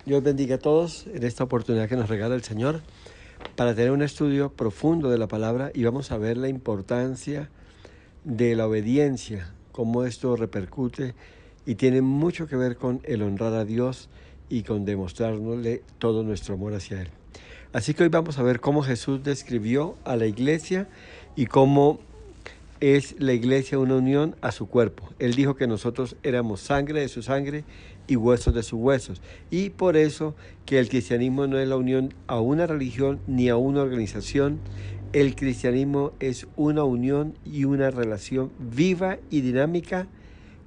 Dios bendiga a todos en esta oportunidad que nos regala el Señor para tener un estudio profundo de la palabra y vamos a ver la importancia de la obediencia, cómo esto repercute y tiene mucho que ver con el honrar a Dios y con demostrarle todo nuestro amor hacia Él. Así que hoy vamos a ver cómo Jesús describió a la iglesia y cómo es la iglesia una unión a su cuerpo. Él dijo que nosotros éramos sangre de su sangre y huesos de sus huesos. Y por eso que el cristianismo no es la unión a una religión ni a una organización. El cristianismo es una unión y una relación viva y dinámica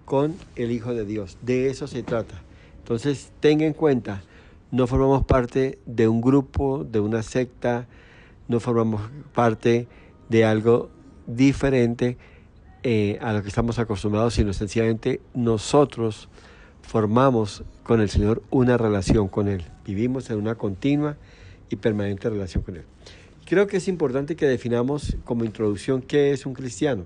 con el Hijo de Dios. De eso se trata. Entonces, tenga en cuenta, no formamos parte de un grupo, de una secta, no formamos parte de algo diferente a lo que estamos acostumbrados, sino sencillamente nosotros formamos con el Señor una relación con Él. Vivimos en una continua y permanente relación con Él. Creo que es importante que definamos como introducción qué es un cristiano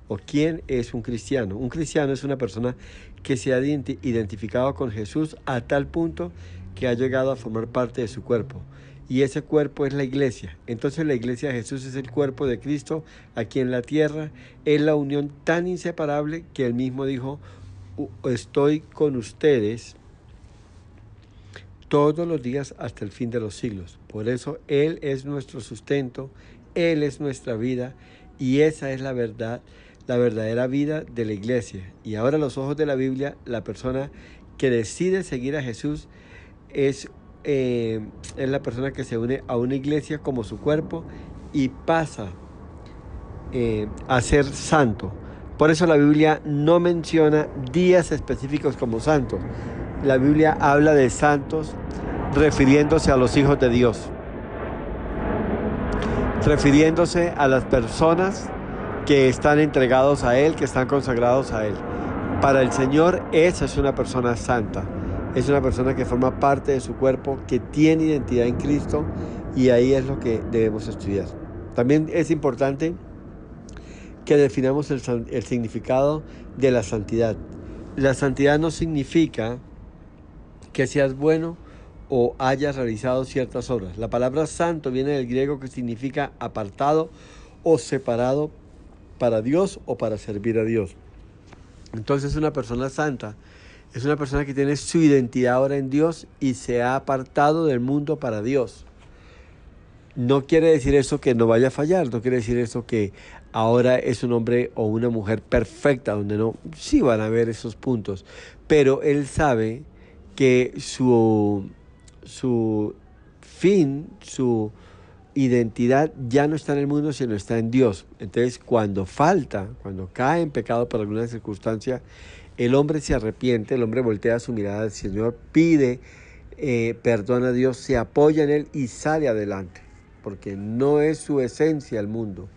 o quién es un cristiano. Un cristiano es una persona que se ha identificado con Jesús a tal punto que ha llegado a formar parte de su cuerpo. Y ese cuerpo es la iglesia. Entonces la iglesia de Jesús es el cuerpo de Cristo aquí en la tierra. Es la unión tan inseparable que Él mismo dijo: estoy con ustedes todos los días hasta el fin de los siglos. Por eso Él es nuestro sustento, Él es nuestra vida y esa es la verdad, la verdadera vida de la iglesia. Y ahora a los ojos de la Biblia, la persona que decide seguir a Jesús es la persona que se une a una iglesia como su cuerpo y pasa a ser santo. Por eso la Biblia no menciona días específicos como santos. La Biblia habla de santos refiriéndose a los hijos de Dios, refiriéndose a las personas que están entregados a Él, que están consagrados a Él. Para el Señor, esa es una persona santa. Es una persona que forma parte de su cuerpo, que tiene identidad en Cristo, y ahí es lo que debemos estudiar. También es importante que definamos el significado de la santidad. La santidad no significa que seas bueno o hayas realizado ciertas obras. La palabra santo viene del griego, que significa apartado o separado para Dios o para servir a Dios. Entonces una persona santa es una persona que tiene su identidad ahora en Dios y se ha apartado del mundo para Dios. No quiere decir eso que no vaya a fallar, no quiere decir eso que ahora es un hombre o una mujer perfecta, donde no, sí van a haber esos puntos, pero él sabe que su fin, su identidad ya no está en el mundo, sino está en Dios. Entonces, cuando cae en pecado por alguna circunstancia, el hombre se arrepiente, el hombre voltea su mirada al Señor, pide perdón a Dios, se apoya en Él y sale adelante, porque no es su esencia el mundo.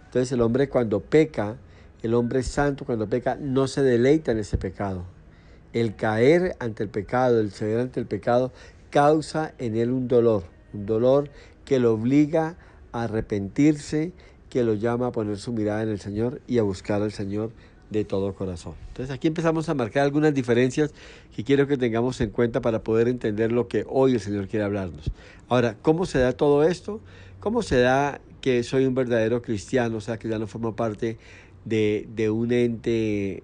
Entonces el hombre cuando peca, el hombre santo cuando peca, no se deleita en ese pecado. El caer ante el pecado, el ceder ante el pecado, causa en él un dolor que lo obliga a arrepentirse, que lo llama a poner su mirada en el Señor y a buscar al Señor de todo corazón. Entonces aquí empezamos a marcar algunas diferencias que quiero que tengamos en cuenta para poder entender lo que hoy el Señor quiere hablarnos. Ahora, ¿cómo se da todo esto? ¿Cómo se da que soy un verdadero cristiano? O sea, que ya no formo parte de un ente,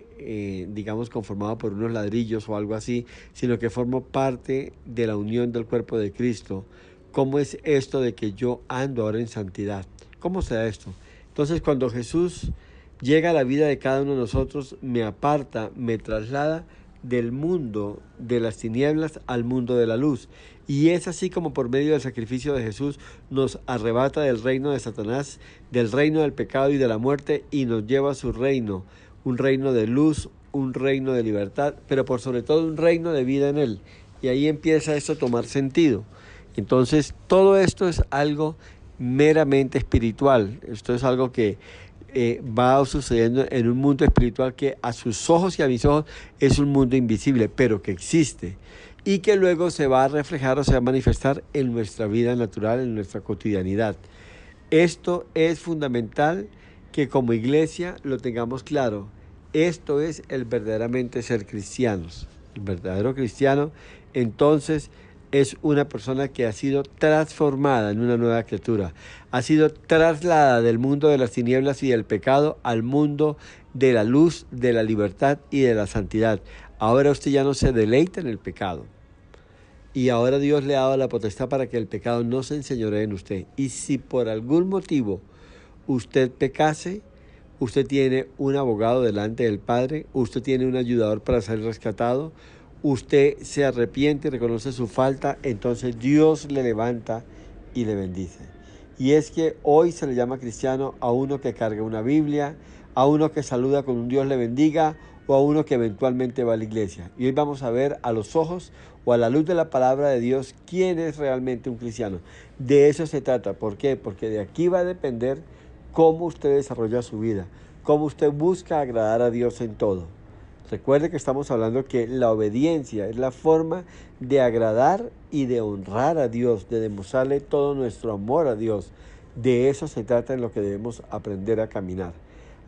digamos, conformado por unos ladrillos o algo así, sino que formo parte de la unión del cuerpo de Cristo. ¿Cómo es esto de que yo ando ahora en santidad? ¿Cómo se da esto? Entonces, cuando Jesús llega a la vida de cada uno de nosotros, me aparta, me traslada del mundo de las tinieblas al mundo de la luz. Y es así como por medio del sacrificio de Jesús nos arrebata del reino de Satanás, del reino del pecado y de la muerte, y nos lleva a su reino, un reino de luz, un reino de libertad, pero por sobre todo un reino de vida en Él. Y ahí empieza esto a tomar sentido. Entonces, todo esto es algo meramente espiritual. Esto es algo que va sucediendo en un mundo espiritual que a sus ojos y a mis ojos es un mundo invisible, pero que existe y que luego se va a reflejar o se va a manifestar en nuestra vida natural, en nuestra cotidianidad. Esto es fundamental que como iglesia lo tengamos claro. Esto es el verdaderamente ser cristianos. El verdadero cristiano, entonces, es una persona que ha sido transformada en una nueva criatura. Ha sido trasladada del mundo de las tinieblas y del pecado al mundo de la luz, de la libertad y de la santidad. Ahora usted ya no se deleita en el pecado. Y ahora Dios le ha dado la potestad para que el pecado no se enseñoree en usted. Y si por algún motivo usted pecase, usted tiene un abogado delante del Padre, usted tiene un ayudador para ser rescatado, usted se arrepiente y reconoce su falta, entonces Dios le levanta y le bendice. Y es que hoy se le llama cristiano a uno que carga una Biblia, a uno que saluda con un Dios le bendiga, o a uno que eventualmente va a la iglesia. Y hoy vamos a ver a los ojos o a la luz de la palabra de Dios quién es realmente un cristiano. De eso se trata. ¿Por qué? Porque de aquí va a depender cómo usted desarrolla su vida, cómo usted busca agradar a Dios en todo. Recuerde que estamos hablando que la obediencia es la forma de agradar y de honrar a Dios, de demostrarle todo nuestro amor a Dios. De eso se trata en lo que debemos aprender a caminar.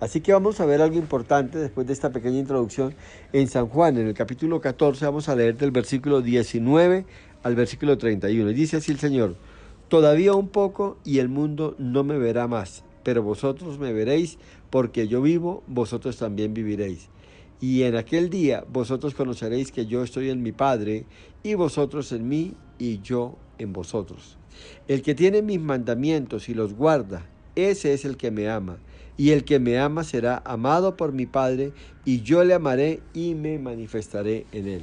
Así que vamos a ver algo importante después de esta pequeña introducción en San Juan, en el capítulo 14, vamos a leer del versículo 19 al versículo 31. Y dice así el Señor: todavía un poco y el mundo no me verá más, pero vosotros me veréis, porque yo vivo, vosotros también viviréis. Y en aquel día vosotros conoceréis que yo estoy en mi Padre, y vosotros en mí, y yo en vosotros. El que tiene mis mandamientos y los guarda, ese es el que me ama. Y el que me ama será amado por mi Padre, y yo le amaré y me manifestaré en él.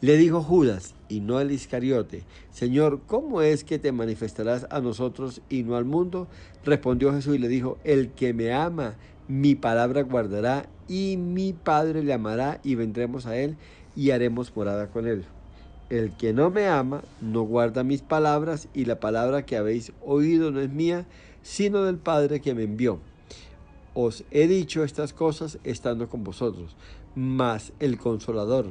Le dijo Judas, y no el Iscariote: Señor, ¿cómo es que te manifestarás a nosotros y no al mundo? Respondió Jesús y le dijo: el que me ama, mi palabra guardará, y mi Padre le amará, y vendremos a él, y haremos morada con él. El que no me ama, no guarda mis palabras, y la palabra que habéis oído no es mía, sino del Padre que me envió. Os he dicho estas cosas estando con vosotros, mas el Consolador,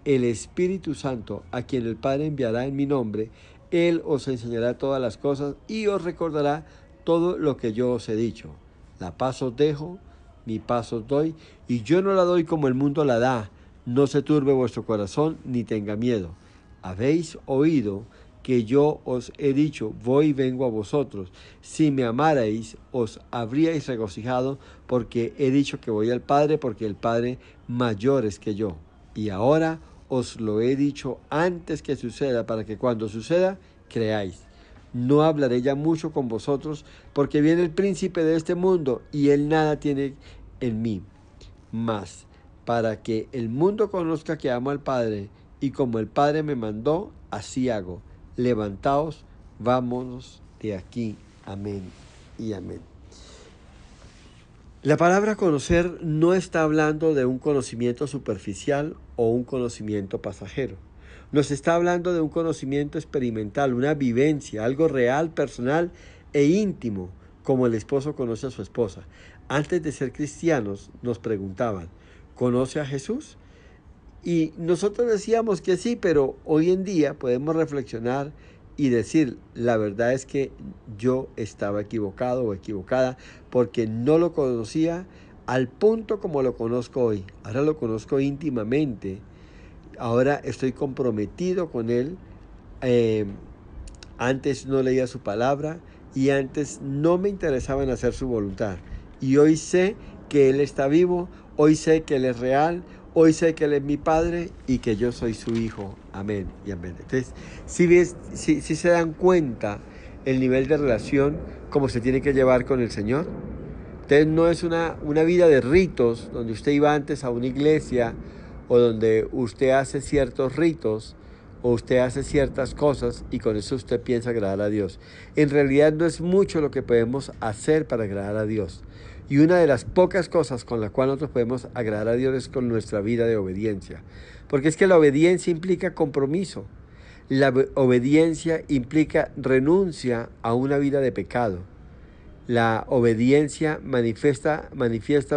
el Espíritu Santo, a quien el Padre enviará en mi nombre, Él os enseñará todas las cosas y os recordará todo lo que yo os he dicho. La paz os dejo, mi paz os doy, y yo no la doy como el mundo la da. No se turbe vuestro corazón, ni tenga miedo. Habéis oído que yo os he dicho: voy y vengo a vosotros. Si me amarais, os habríais regocijado, porque he dicho que voy al Padre, porque el Padre mayor es que yo. Y ahora os lo he dicho antes que suceda, para que cuando suceda, creáis. No hablaré ya mucho con vosotros, porque viene el príncipe de este mundo, y él nada tiene en mí. Mas, para que el mundo conozca que amo al Padre, y como el Padre me mandó, así hago. Levantaos, vámonos de aquí. Amén y amén. La palabra conocer no está hablando de un conocimiento superficial o un conocimiento pasajero. Nos está hablando de un conocimiento experimental, una vivencia, algo real, personal e íntimo, como el esposo conoce a su esposa. Antes de ser cristianos nos preguntaban: ¿conoce a Jesús? Y nosotros decíamos que sí, pero hoy en día podemos reflexionar y decir: la verdad es que yo estaba equivocado o equivocada, porque no lo conocía al punto como lo conozco hoy. Ahora lo conozco íntimamente, ahora estoy comprometido con Él. Antes no leía su palabra y antes no me interesaba en hacer su voluntad. Y hoy sé que Él está vivo, hoy sé que Él es real, hoy sé que Él es mi Padre y que yo soy su Hijo. Amén y amén. Entonces, si se dan cuenta el nivel de relación como se tiene que llevar con el Señor. Entonces no es una vida de ritos, donde usted iba antes a una iglesia o donde usted hace ciertos ritos o usted hace ciertas cosas y con eso usted piensa agradar a Dios. En realidad no es mucho lo que podemos hacer para agradar a Dios. Y una de las pocas cosas con la cual nosotros podemos agradar a Dios es con nuestra vida de obediencia. Porque es que la obediencia implica compromiso. La obediencia implica renuncia a una vida de pecado. La obediencia manifiesta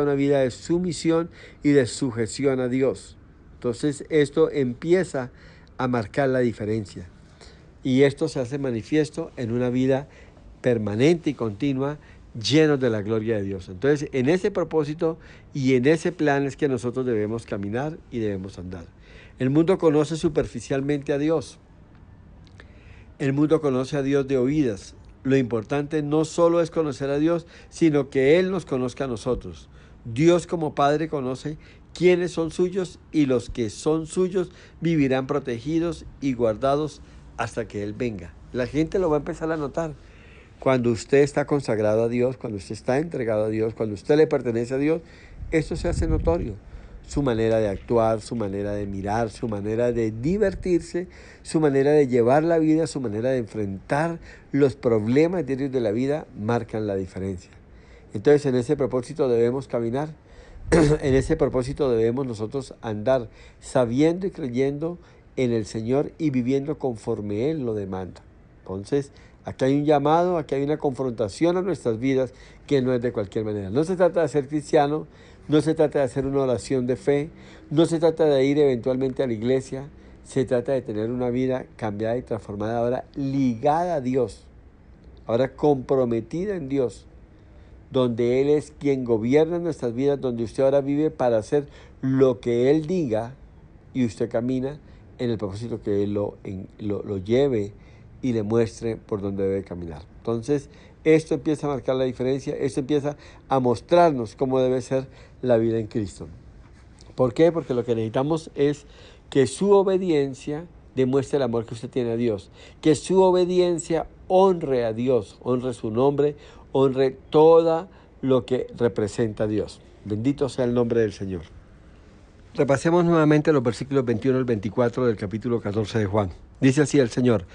una vida de sumisión y de sujeción a Dios. Entonces esto empieza a marcar la diferencia. Y esto se hace manifiesto en una vida permanente y continua, llenos de la gloria de Dios. Entonces, en ese propósito y en ese plan es que nosotros debemos caminar y debemos andar. El mundo conoce superficialmente a Dios. El mundo conoce a Dios de oídas. Lo importante no solo es conocer a Dios, sino que Él nos conozca a nosotros. Dios como Padre conoce quiénes son suyos y los que son suyos vivirán protegidos y guardados hasta que Él venga. La gente lo va a empezar a notar. Cuando usted está consagrado a Dios, cuando usted está entregado a Dios, cuando usted le pertenece a Dios, esto se hace notorio. Su manera de actuar, su manera de mirar, su manera de divertirse, su manera de llevar la vida, su manera de enfrentar los problemas diarios de la vida marcan la diferencia. Entonces, en ese propósito debemos caminar, en ese propósito debemos nosotros andar sabiendo y creyendo en el Señor y viviendo conforme Él lo demanda. Entonces, aquí hay un llamado, aquí hay una confrontación a nuestras vidas que no es de cualquier manera. No se trata de ser cristiano, no se trata de hacer una oración de fe, no se trata de ir eventualmente a la iglesia, se trata de tener una vida cambiada y transformada, ahora ligada a Dios, ahora comprometida en Dios, donde Él es quien gobierna nuestras vidas, donde usted ahora vive para hacer lo que Él diga y usted camina en el propósito que Él lo lleve y le muestre por dónde debe caminar. Entonces, esto empieza a marcar la diferencia, esto empieza a mostrarnos cómo debe ser la vida en Cristo. ¿Por qué? Porque lo que necesitamos es que su obediencia demuestre el amor que usted tiene a Dios, que su obediencia honre a Dios, honre su nombre, honre todo lo que representa a Dios. Bendito sea el nombre del Señor. Repasemos nuevamente los versículos 21 al 24 del capítulo 14 de Juan. Dice así el Señor: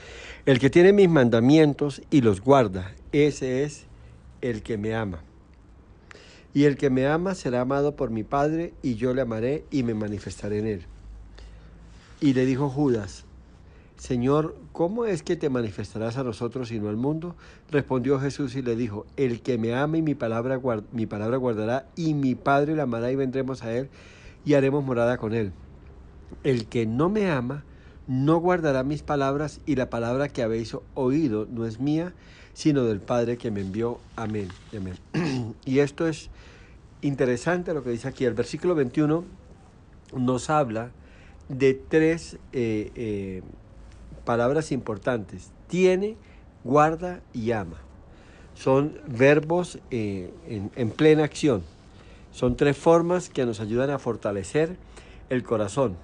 el que tiene mis mandamientos y los guarda, ese es el que me ama. Y el que me ama será amado por mi Padre, y yo le amaré y me manifestaré en él. Y le dijo Judas: Señor, ¿cómo es que te manifestarás a nosotros y no al mundo? Respondió Jesús y le dijo: el que me ama y mi palabra guardará, y mi Padre le amará y vendremos a él y haremos morada con él. El que no me ama no guardará mis palabras, y la palabra que habéis oído no es mía, sino del Padre que me envió. Amén. Amén. Y esto es interesante lo que dice aquí. El versículo 21 nos habla de tres palabras importantes: tiene, guarda y ama. Son verbos en plena acción. Son tres formas que nos ayudan a fortalecer el corazón.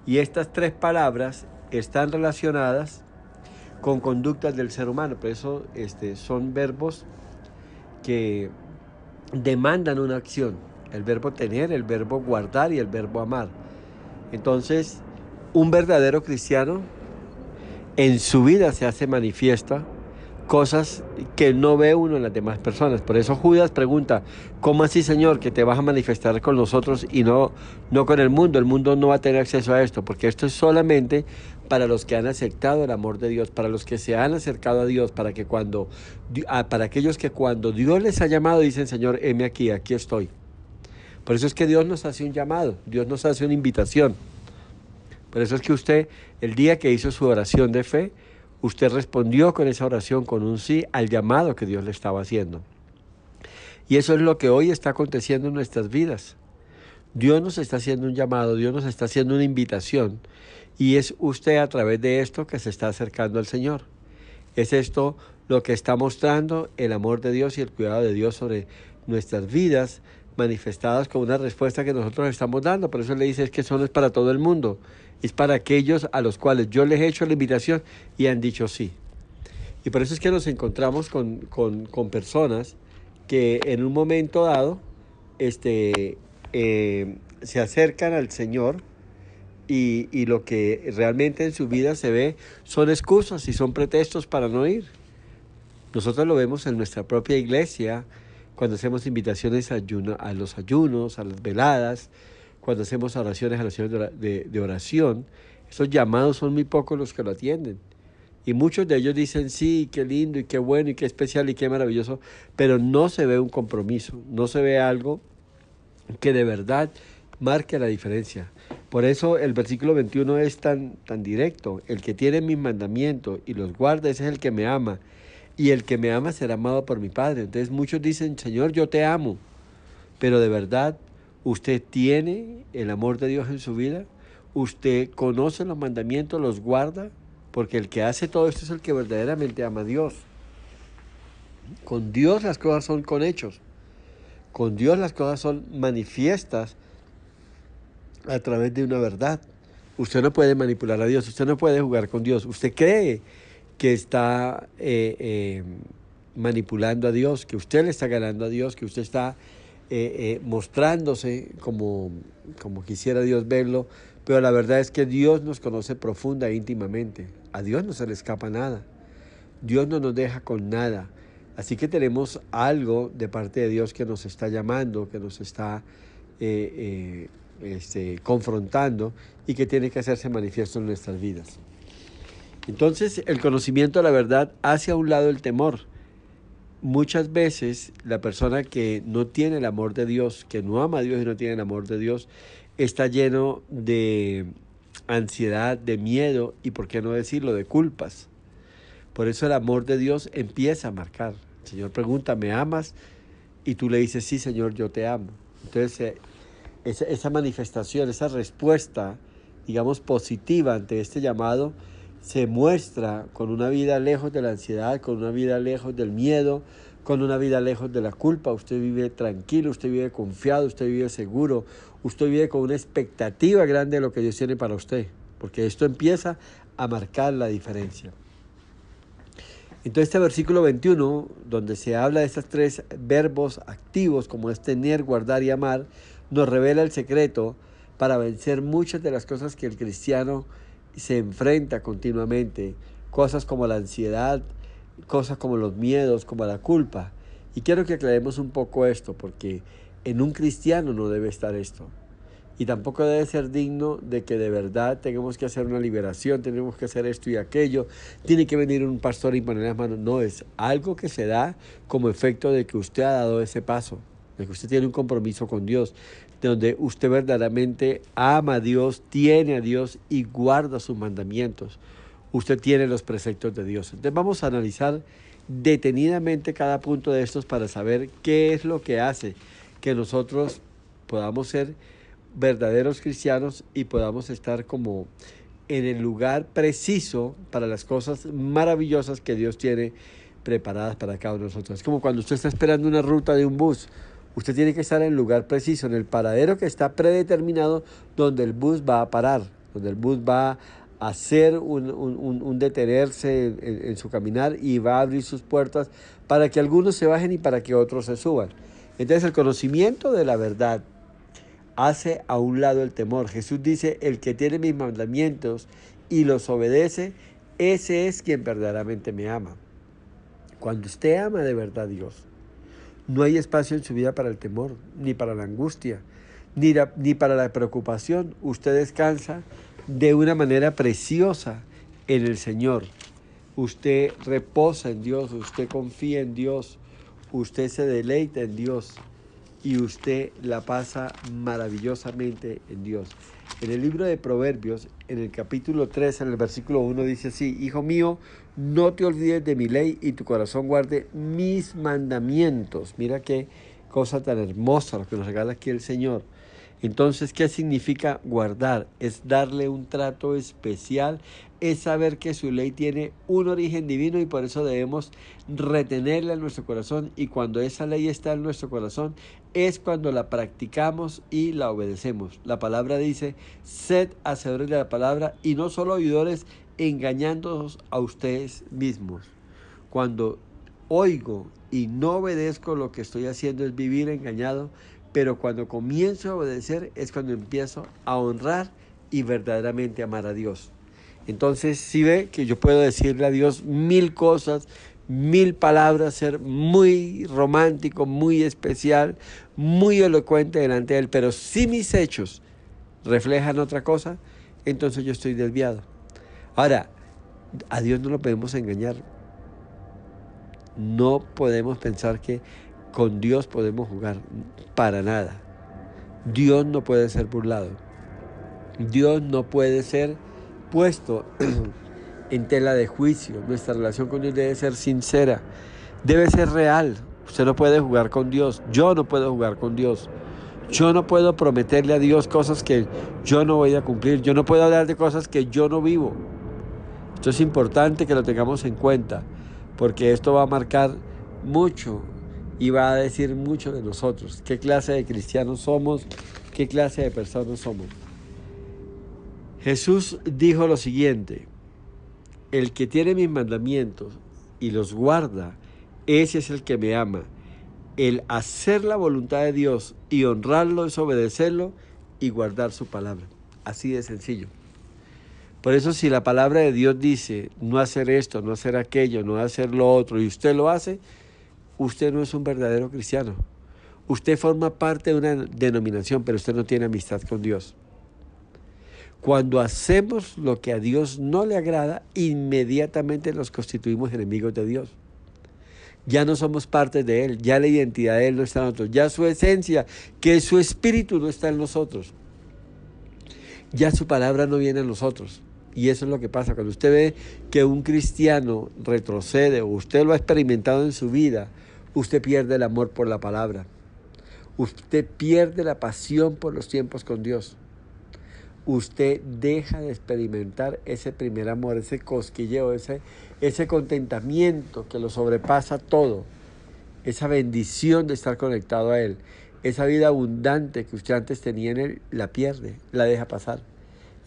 Y estas tres palabras están relacionadas con conductas del ser humano. Por eso son verbos que demandan una acción. El verbo tener, el verbo guardar y el verbo amar. Entonces, un verdadero cristiano en su vida se hace manifiesta cosas que no ve uno en las demás personas. Por eso Judas pregunta: ¿cómo así, Señor, que te vas a manifestar con nosotros y no con el mundo? El mundo no va a tener acceso a esto, porque esto es solamente para los que han aceptado el amor de Dios, para los que se han acercado a Dios, para aquellos que cuando Dios les ha llamado dicen: Señor, heme aquí, aquí estoy. Por eso es que Dios nos hace un llamado, Dios nos hace una invitación. Por eso es que usted, el día que hizo su oración de fe, usted respondió con esa oración, con un sí al llamado que Dios le estaba haciendo. Y eso es lo que hoy está aconteciendo en nuestras vidas. Dios nos está haciendo un llamado, Dios nos está haciendo una invitación, y es usted a través de esto que se está acercando al Señor. Es esto lo que está mostrando el amor de Dios y el cuidado de Dios sobre nuestras vidas, manifestadas con una respuesta que nosotros estamos dando. Por eso le dice: es que eso no es para todo el mundo, es para aquellos a los cuales yo les he hecho la invitación y han dicho sí. Y por eso es que nos encontramos con personas que en un momento dado se acercan al Señor, y lo que realmente en su vida se ve son excusas y son pretextos para no ir. Nosotros lo vemos en nuestra propia iglesia, cuando hacemos invitaciones a los ayunos, a las veladas, cuando hacemos oraciones de oración. Esos llamados son muy pocos los que lo atienden. Y muchos de ellos dicen: sí, qué lindo y qué bueno y qué especial y qué maravilloso, pero no se ve un compromiso, no se ve algo que de verdad marque la diferencia. Por eso el versículo 21 es tan directo: el que tiene mis mandamientos y los guarda, ese es el que me ama, y el que me ama será amado por mi Padre. Entonces muchos dicen: Señor, yo te amo, pero de verdad, ¿usted tiene el amor de Dios en su vida? ¿Usted conoce los mandamientos, los guarda? porque el que hace todo esto es el que verdaderamente ama a Dios. Con Dios las cosas son con hechos. Con Dios las cosas son manifiestas a través de una verdad. Usted no puede manipular a Dios, usted no puede jugar con Dios. Usted cree que está manipulando a Dios, que usted le está ganando a Dios, que usted está mostrándose como quisiera Dios verlo, pero la verdad es que Dios nos conoce profunda e íntimamente. A Dios no se le escapa nada. Dios no nos deja con nada. Así que tenemos algo de parte de Dios que nos está llamando, que nos está confrontando y que tiene que hacerse manifiesto en nuestras vidas. Entonces, el conocimiento de la verdad hace a un lado el temor. Muchas veces la persona que no tiene el amor de Dios, que no ama a Dios y no tiene el amor de Dios, está lleno de ansiedad, de miedo y, por qué no decirlo, de culpas. Por eso el amor de Dios empieza a marcar. El Señor pregunta, ¿me amas? Y tú le dices, sí, Señor, yo te amo. Entonces, esa manifestación, esa respuesta, digamos, positiva ante este llamado, se muestra con una vida lejos de la ansiedad, con una vida lejos del miedo, con una vida lejos de la culpa. Usted vive tranquilo, usted vive confiado, usted vive seguro, usted vive con una expectativa grande de lo que Dios tiene para usted, porque esto empieza a marcar la diferencia. Entonces este versículo 21, donde se habla de estos tres verbos activos, como es tener, guardar y amar, nos revela el secreto para vencer muchas de las cosas que el cristiano se enfrenta continuamente, cosas como la ansiedad, cosas como los miedos, como la culpa. Y quiero que aclaremos un poco esto, porque en un cristiano no debe estar esto. Y tampoco debe ser digno de que de verdad tengamos que hacer una liberación, tenemos que hacer esto y aquello, tiene que venir un pastor y poner las manos. No, es algo que se da como efecto de que usted ha dado ese paso, de que usted tiene un compromiso con Dios, de donde usted verdaderamente ama a Dios, tiene a Dios y guarda sus mandamientos. Usted tiene los preceptos de Dios. Entonces vamos a analizar detenidamente cada punto de estos para saber qué es lo que hace que nosotros podamos ser verdaderos cristianos y podamos estar como en el lugar preciso para las cosas maravillosas que Dios tiene preparadas para cada uno de nosotros. Es como cuando usted está esperando una ruta de un bus. Usted tiene que estar en el lugar preciso, en el paradero que está predeterminado, donde el bus va a parar, donde el bus va a hacer un detenerse en su caminar y va a abrir sus puertas para que algunos se bajen y para que otros se suban. Entonces el conocimiento de la verdad hace a un lado el temor. Jesús dice, el que tiene mis mandamientos y los obedece, ese es quien verdaderamente me ama. Cuando usted ama de verdad a Dios, no hay espacio en su vida para el temor, ni para la angustia, ni para la preocupación. Usted descansa de una manera preciosa en el Señor. Usted reposa en Dios, usted confía en Dios, usted se deleita en Dios y usted la pasa maravillosamente en Dios. En el libro de Proverbios, en el capítulo 3, en el versículo 1, dice así: Hijo mío, no te olvides de mi ley y tu corazón guarde mis mandamientos. Mira qué cosa tan hermosa lo que nos regala aquí el Señor. Entonces, ¿qué significa guardar? Es darle un trato especial, es saber que su ley tiene un origen divino y por eso debemos retenerla en nuestro corazón, y cuando esa ley está en nuestro corazón es cuando la practicamos y la obedecemos. La palabra dice, sed hacedores de la palabra y no solo oidores, engañándoos a ustedes mismos. Cuando oigo y no obedezco, lo que estoy haciendo es vivir engañado, pero cuando comienzo a obedecer es cuando empiezo a honrar y verdaderamente amar a Dios. Entonces, si ve que yo puedo decirle a Dios 1000 cosas, 1000 palabras, ser muy romántico, muy especial, muy elocuente delante de Él, pero si mis hechos reflejan otra cosa, entonces yo estoy desviado. Ahora, a Dios no lo podemos engañar. No podemos pensar que con Dios podemos jugar, para nada. Dios no puede ser burlado. Dios no puede ser puesto en tela de juicio. Nuestra relación con Dios debe ser sincera, debe ser real. Usted no puede jugar con Dios. Yo no puedo jugar con Dios. Yo no puedo prometerle a Dios cosas que yo no voy a cumplir. Yo no puedo hablar de cosas que yo no vivo. Esto es importante que lo tengamos en cuenta, porque esto va a marcar mucho y va a decir mucho de nosotros. ¿Qué clase de cristianos somos? ¿Qué clase de personas somos? Jesús dijo lo siguiente: el que tiene mis mandamientos y los guarda, ese es el que me ama. El hacer la voluntad de Dios y honrarlo es obedecerlo y guardar su palabra. Así de sencillo. Por eso, si la palabra de Dios dice no hacer esto, no hacer aquello, no hacer lo otro, y usted lo hace, usted no es un verdadero cristiano. Usted forma parte de una denominación, pero usted no tiene amistad con Dios. Cuando hacemos lo que a Dios no le agrada, inmediatamente nos constituimos enemigos de Dios. Ya no somos parte de Él, ya la identidad de Él no está en nosotros, ya su esencia, que es su espíritu, no está en nosotros. Ya su palabra no viene en nosotros. Y eso es lo que pasa. Cuando usted ve que un cristiano retrocede o usted lo ha experimentado en su vida, usted pierde el amor por la palabra. Usted pierde la pasión por los tiempos con Dios. Usted deja de experimentar ese primer amor, ese cosquilleo, ese contentamiento que lo sobrepasa todo, esa bendición de estar conectado a Él, esa vida abundante que usted antes tenía en Él, la pierde, la deja pasar.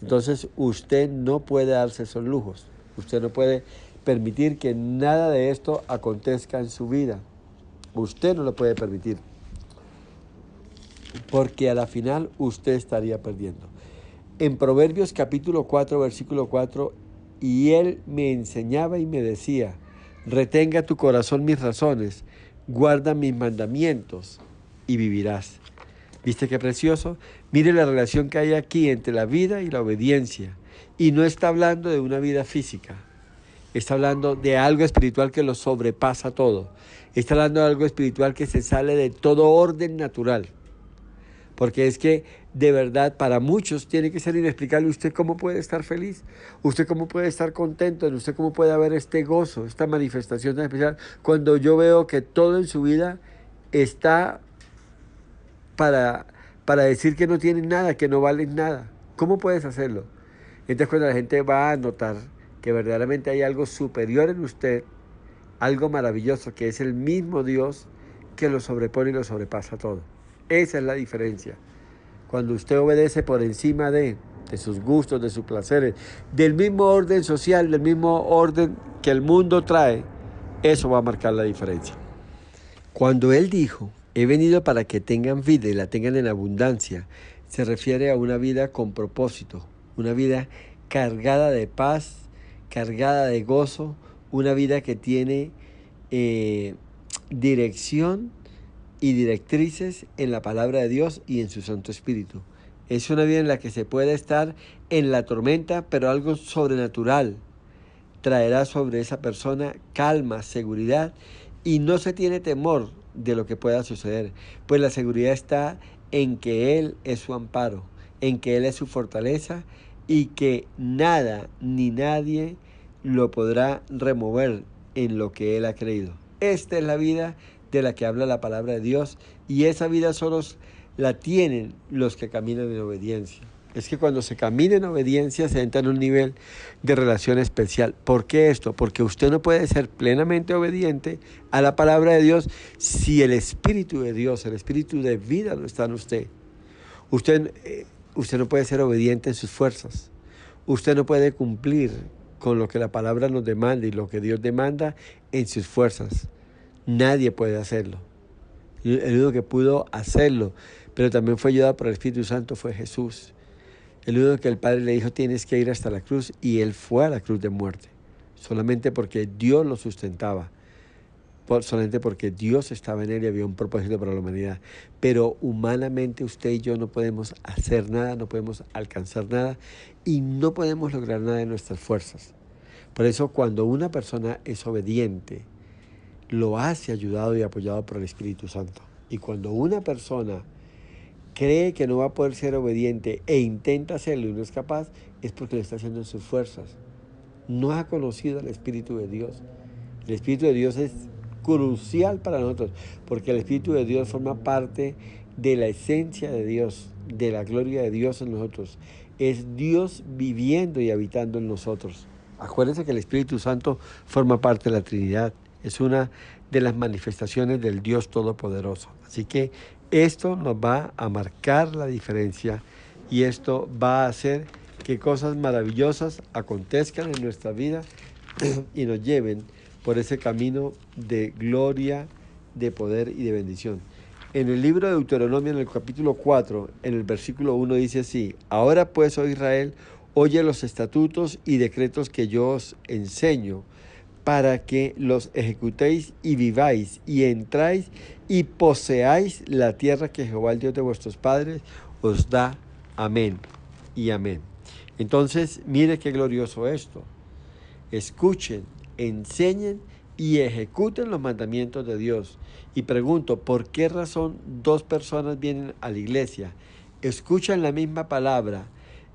Entonces usted no puede darse esos lujos, usted no puede permitir que nada de esto acontezca en su vida, usted no lo puede permitir, porque a la final usted estaría perdiendo. En Proverbios capítulo 4, versículo 4, y él me enseñaba y me decía: retenga tu corazón mis razones, guarda mis mandamientos y vivirás. ¿Viste qué precioso? Mire la relación que hay aquí entre la vida y la obediencia. Y no está hablando de una vida física, está hablando de algo espiritual que lo sobrepasa todo. Está hablando de algo espiritual que se sale de todo orden natural. Porque es que de verdad para muchos tiene que ser inexplicable. ¿Usted cómo puede estar feliz? ¿Usted cómo puede estar contento? ¿Usted cómo puede haber este gozo, esta manifestación tan especial? Cuando yo veo que todo en su vida está para decir que no tienen nada, que no valen nada. ¿Cómo puedes hacerlo? Entonces cuando la gente va a notar que verdaderamente hay algo superior en usted, algo maravilloso, que es el mismo Dios que lo sobrepone y lo sobrepasa todo. Esa es la diferencia. Cuando usted obedece por encima de sus gustos, de sus placeres, del mismo orden social, del mismo orden que el mundo trae, eso va a marcar la diferencia. Cuando Él dijo: he venido para que tengan vida y la tengan en abundancia, se refiere a una vida con propósito, una vida cargada de paz, cargada de gozo, una vida que tiene dirección y directrices en la palabra de Dios y en su Santo Espíritu. Es una vida en la que se puede estar en la tormenta, pero algo sobrenatural traerá sobre esa persona calma, seguridad, y no se tiene temor de lo que pueda suceder, pues la seguridad está en que Él es su amparo, en que Él es su fortaleza y que nada ni nadie lo podrá remover en lo que Él ha creído. Esta es la vida de la que habla la palabra de Dios, y esa vida solo la tienen los que caminan en obediencia. Es que cuando se camina en obediencia se entra en un nivel de relación especial. ¿Por qué esto? Porque usted no puede ser plenamente obediente a la palabra de Dios si el Espíritu de Dios, el Espíritu de vida no está en usted. Usted no puede ser obediente en sus fuerzas. Usted no puede cumplir con lo que la palabra nos demanda y lo que Dios demanda en sus fuerzas. Nadie puede hacerlo. El único que pudo hacerlo, pero también fue ayudado por el Espíritu Santo, fue Jesús. El único que el Padre le dijo: tienes que ir hasta la cruz, y Él fue a la cruz de muerte. Solamente porque Dios lo sustentaba. Solamente porque Dios estaba en Él y había un propósito para la humanidad. Pero humanamente usted y yo no podemos hacer nada, no podemos alcanzar nada y no podemos lograr nada de nuestras fuerzas. Por eso cuando una persona es obediente, lo hace ayudado y apoyado por el Espíritu Santo. Y cuando una persona cree que no va a poder ser obediente e intenta hacerlo y no es capaz, es porque lo está haciendo en sus fuerzas. No ha conocido al Espíritu de Dios. El Espíritu de Dios es crucial para nosotros, porque el Espíritu de Dios forma parte de la esencia de Dios, de la gloria de Dios en nosotros. Es Dios viviendo y habitando en nosotros. Acuérdense que el Espíritu Santo forma parte de la Trinidad. Es una de las manifestaciones del Dios Todopoderoso. Así que esto nos va a marcar la diferencia y esto va a hacer que cosas maravillosas acontezcan en nuestra vida y nos lleven por ese camino de gloria, de poder y de bendición. En el libro de Deuteronomio, en el capítulo 4, en el versículo 1 dice así: Ahora pues, oh Israel, oye los estatutos y decretos que yo os enseño, para que los ejecutéis y viváis, y entráis y poseáis la tierra que Jehová, el Dios de vuestros padres, os da. Amén y amén. Entonces, mire qué glorioso esto. Escuchen, enseñen y ejecuten los mandamientos de Dios. Y pregunto, ¿por qué razón dos personas vienen a la iglesia, escuchan la misma palabra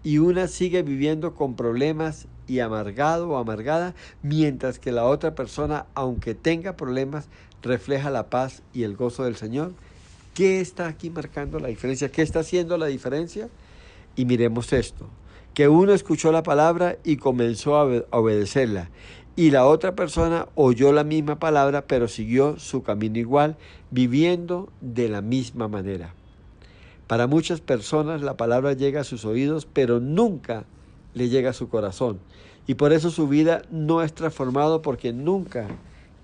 y una sigue viviendo con problemas y amargado o amargada, mientras que la otra persona, aunque tenga problemas, refleja la paz y el gozo del Señor? ¿Qué está aquí marcando la diferencia? ¿Qué está haciendo la diferencia? Y miremos esto, que uno escuchó la palabra y comenzó a obedecerla, y la otra persona oyó la misma palabra, pero siguió su camino igual, viviendo de la misma manera. Para muchas personas la palabra llega a sus oídos, pero nunca le llega a su corazón. Y por eso su vida no es transformada, porque nunca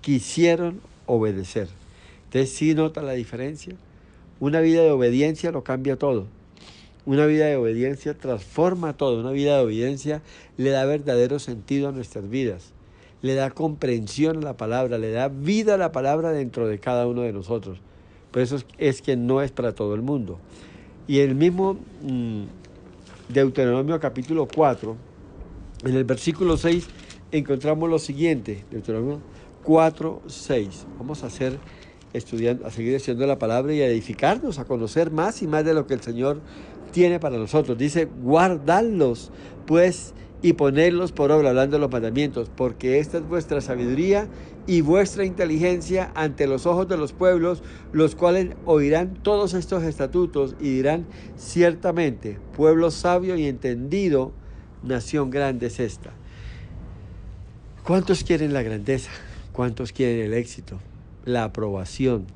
quisieron obedecer. Entonces, ¿sí nota la diferencia? Una vida de obediencia lo cambia todo. Una vida de obediencia transforma todo. Una vida de obediencia le da verdadero sentido a nuestras vidas. Le da comprensión a la palabra, le da vida a la palabra dentro de cada uno de nosotros. Por eso es que no es para todo el mundo. Y el mismo Deuteronomio capítulo 4, en el versículo 6, encontramos lo siguiente. Deuteronomio 4, 6. Vamos a seguir estudiando la palabra y a edificarnos, a conocer más y más de lo que el Señor tiene para nosotros. Dice: guardadlos pues y ponedlos por obra, hablando de los mandamientos, porque esta es vuestra sabiduría y vuestra inteligencia ante los ojos de los pueblos, los cuales oirán todos estos estatutos y dirán: ciertamente, pueblo sabio y entendido, nación grande es esta. ¿Cuántos quieren la grandeza? ¿Cuántos quieren el éxito? La aprobación,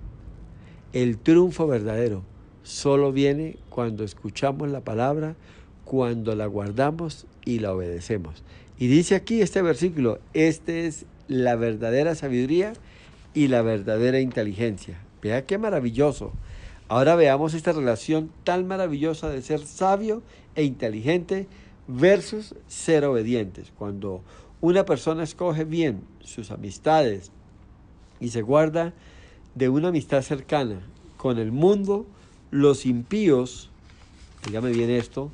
el triunfo verdadero, solo viene cuando escuchamos la palabra, cuando la guardamos y la obedecemos. Y dice aquí este versículo: este es la verdadera sabiduría y la verdadera inteligencia. Vea qué maravilloso. Ahora veamos esta relación tan maravillosa de ser sabio e inteligente versus ser obedientes. Cuando una persona escoge bien sus amistades y se guarda de una amistad cercana con el mundo, los impíos, dígame bien esto,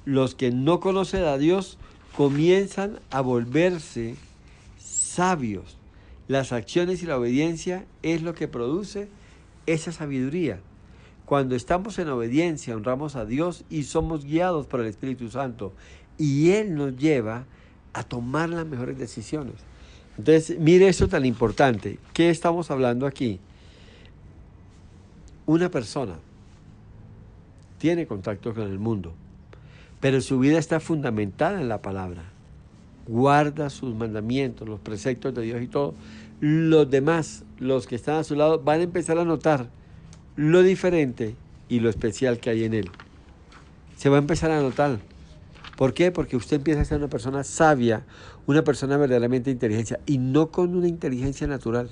los que no conocen a Dios, comienzan a volverse sabios. Las acciones y la obediencia es lo que produce esa sabiduría. Cuando estamos en obediencia, honramos a Dios y somos guiados por el Espíritu Santo. Y Él nos lleva a tomar las mejores decisiones. Entonces, mire esto tan importante. ¿Qué estamos hablando aquí? Una persona tiene contacto con el mundo, pero su vida está fundamentada en la palabra. Guarda sus mandamientos, los preceptos de Dios y todo. Los demás, los que están a su lado, van a empezar a notar lo diferente y lo especial que hay en él. Se va a empezar a notar. ¿Por qué? Porque usted empieza a ser una persona sabia, una persona verdaderamente inteligente, y no con una inteligencia natural.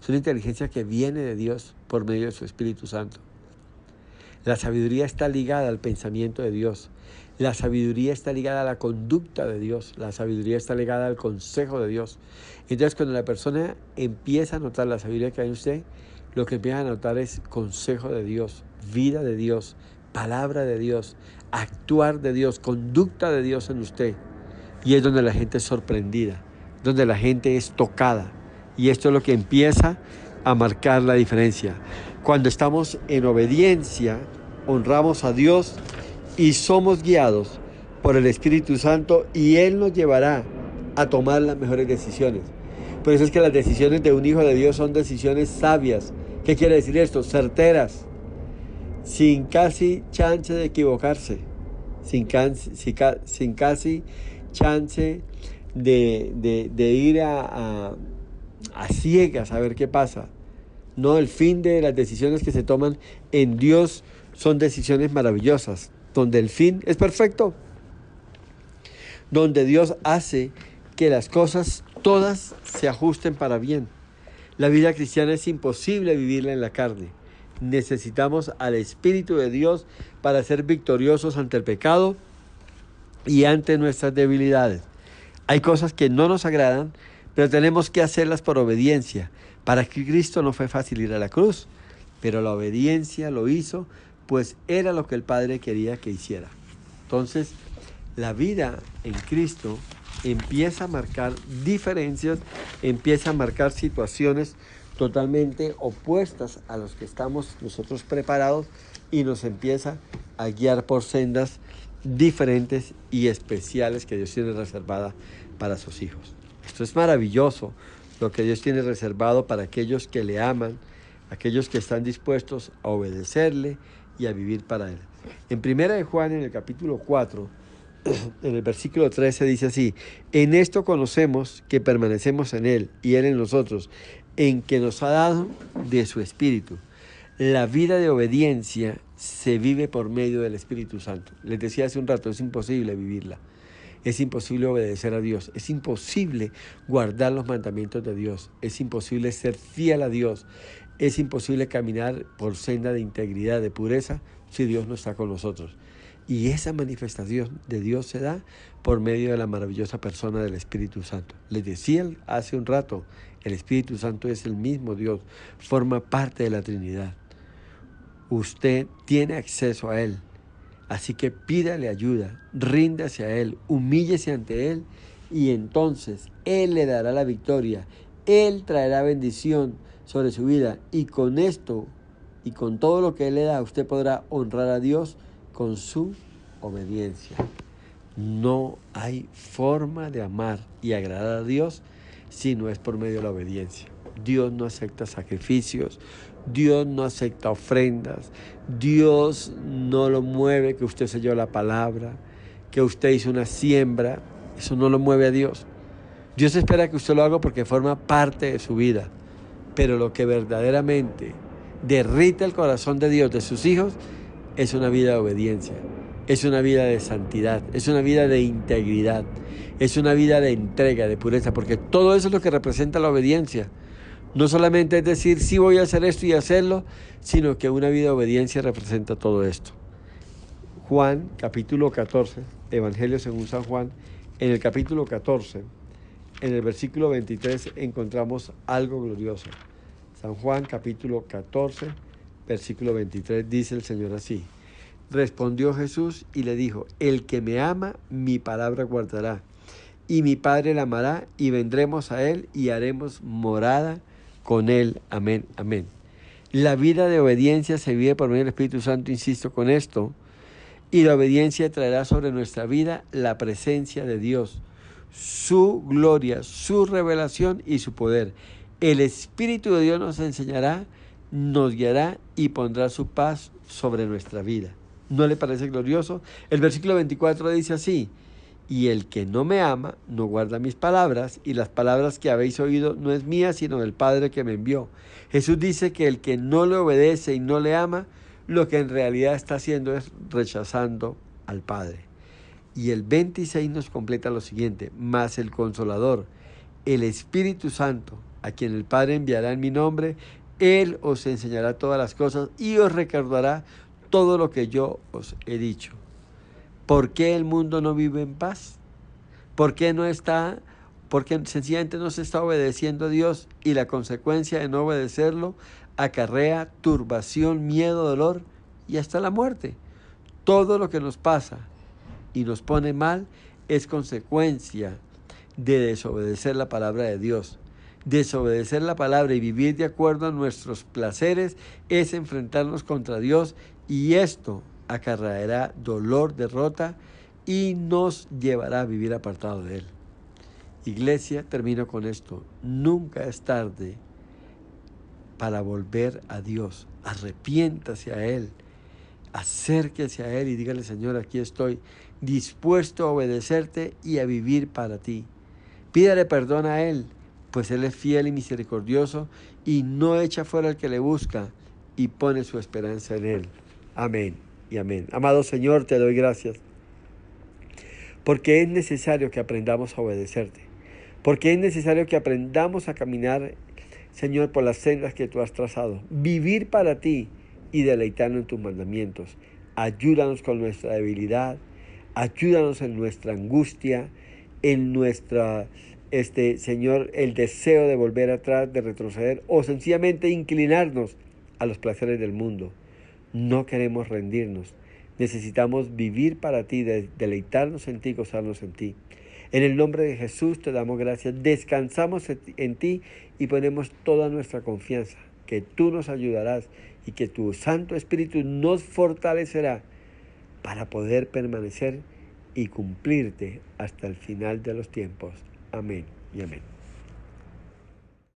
Es una inteligencia que viene de Dios por medio de su Espíritu Santo. La sabiduría está ligada al pensamiento de Dios. La sabiduría está ligada a la conducta de Dios. La sabiduría está ligada al consejo de Dios. Entonces, cuando la persona empieza a notar la sabiduría que hay en usted, lo que empieza a notar es consejo de Dios, vida de Dios, palabra de Dios, actuar de Dios, conducta de Dios en usted. Y es donde la gente es sorprendida, donde la gente es tocada. Y esto es lo que empieza a marcar la diferencia. Cuando estamos en obediencia, honramos a Dios y somos guiados por el Espíritu Santo, y Él nos llevará a tomar las mejores decisiones. Por eso es que las decisiones de un hijo de Dios son decisiones sabias. ¿Qué quiere decir esto? Certeras, sin casi chance de equivocarse, sin casi chance de ir a ciegas a ver qué pasa. No, el fin de las decisiones que se toman en Dios son decisiones maravillosas, donde el fin es perfecto, donde Dios hace que las cosas todas se ajusten para bien. La vida cristiana es imposible vivirla en la carne. Necesitamos al Espíritu de Dios para ser victoriosos ante el pecado y ante nuestras debilidades. Hay cosas que no nos agradan, pero tenemos que hacerlas por obediencia. Para Cristo no fue fácil ir a la cruz, pero la obediencia lo hizo, pues era lo que el Padre quería que hiciera. Entonces, la vida en Cristo empieza a marcar diferencias, empieza a marcar situaciones totalmente opuestas a los que estamos nosotros preparados y nos empieza a guiar por sendas diferentes y especiales que Dios tiene reservada para sus hijos. Esto es maravilloso, lo que Dios tiene reservado para aquellos que le aman, aquellos que están dispuestos a obedecerle y a vivir para Él. En 1 de Juan, en el capítulo 4, en el versículo 13 dice así: en esto conocemos que permanecemos en Él y Él en nosotros, en que nos ha dado de su Espíritu. La vida de obediencia se vive por medio del Espíritu Santo. Les decía hace un rato, es imposible vivirla. Es imposible obedecer a Dios, es imposible guardar los mandamientos de Dios, es imposible ser fiel a Dios, es imposible caminar por senda de integridad, de pureza, si Dios no está con nosotros. Y esa manifestación de Dios se da por medio de la maravillosa persona del Espíritu Santo. Les decía hace un rato, el Espíritu Santo es el mismo Dios, forma parte de la Trinidad. Usted tiene acceso a Él. Así que pídale ayuda, ríndase a Él, humíllese ante Él y entonces Él le dará la victoria. Él traerá bendición sobre su vida y con esto y con todo lo que Él le da, usted podrá honrar a Dios con su obediencia. No hay forma de amar y agradar a Dios si no es por medio de la obediencia. Dios no acepta sacrificios, Dios no acepta ofrendas, Dios no lo mueve que usted selló la palabra, que usted hizo una siembra, eso no lo mueve a Dios. Dios espera que usted lo haga porque forma parte de su vida, pero lo que verdaderamente derrite el corazón de Dios, de sus hijos, es una vida de obediencia, es una vida de santidad, es una vida de integridad, es una vida de entrega, de pureza, porque todo eso es lo que representa la obediencia. No solamente es decir, sí voy a hacer esto y hacerlo, sino que una vida de obediencia representa todo esto. Juan, capítulo 14, Evangelio según San Juan, en el capítulo 14, en el versículo 23, encontramos algo glorioso. San Juan, capítulo 14, versículo 23, dice el Señor así: respondió Jesús y le dijo: el que me ama, mi palabra guardará, y mi Padre la amará, y vendremos a él y haremos morada con Él. Amén, amén. La vida de obediencia se vive por medio del Espíritu Santo, insisto con esto, y la obediencia traerá sobre nuestra vida la presencia de Dios, su gloria, su revelación y su poder. El Espíritu de Dios nos enseñará, nos guiará y pondrá su paz sobre nuestra vida. ¿No le parece glorioso? El versículo 24 dice así: y el que no me ama, no guarda mis palabras, y las palabras que habéis oído no es mía, sino del Padre que me envió. Jesús dice que el que no le obedece y no le ama, lo que en realidad está haciendo es rechazando al Padre. Y el 26 nos completa lo siguiente: mas el Consolador, el Espíritu Santo, a quien el Padre enviará en mi nombre, Él os enseñará todas las cosas y os recordará todo lo que yo os he dicho. ¿Por qué el mundo no vive en paz? ¿Por qué no está? Porque sencillamente no se está obedeciendo a Dios y la consecuencia de no obedecerlo acarrea turbación, miedo, dolor y hasta la muerte. Todo lo que nos pasa y nos pone mal es consecuencia de desobedecer la palabra de Dios. Desobedecer la palabra y vivir de acuerdo a nuestros placeres es enfrentarnos contra Dios, y esto acarreará dolor, derrota y nos llevará a vivir apartado de Él. Iglesia, termino con esto: nunca es tarde para volver a Dios. Arrepiéntase a Él, acérquese a Él y dígale: Señor, aquí estoy dispuesto a obedecerte y a vivir para ti. Pídale perdón a Él, pues Él es fiel y misericordioso y no echa fuera al que le busca y pone su esperanza en Él. Amén y amén. Amado Señor, te doy gracias, porque es necesario que aprendamos a obedecerte, porque es necesario que aprendamos a caminar, Señor, por las sendas que tú has trazado, vivir para ti y deleitarnos en tus mandamientos. Ayúdanos con nuestra debilidad, ayúdanos en nuestra angustia, en nuestra, Señor, el deseo de volver atrás, de retroceder o sencillamente inclinarnos a los placeres del mundo. No queremos rendirnos. Necesitamos vivir para ti, deleitarnos en ti, gozarnos en ti. En el nombre de Jesús te damos gracias, descansamos en ti y ponemos toda nuestra confianza, que tú nos ayudarás y que tu Santo Espíritu nos fortalecerá para poder permanecer y cumplirte hasta el final de los tiempos. Amén y amén.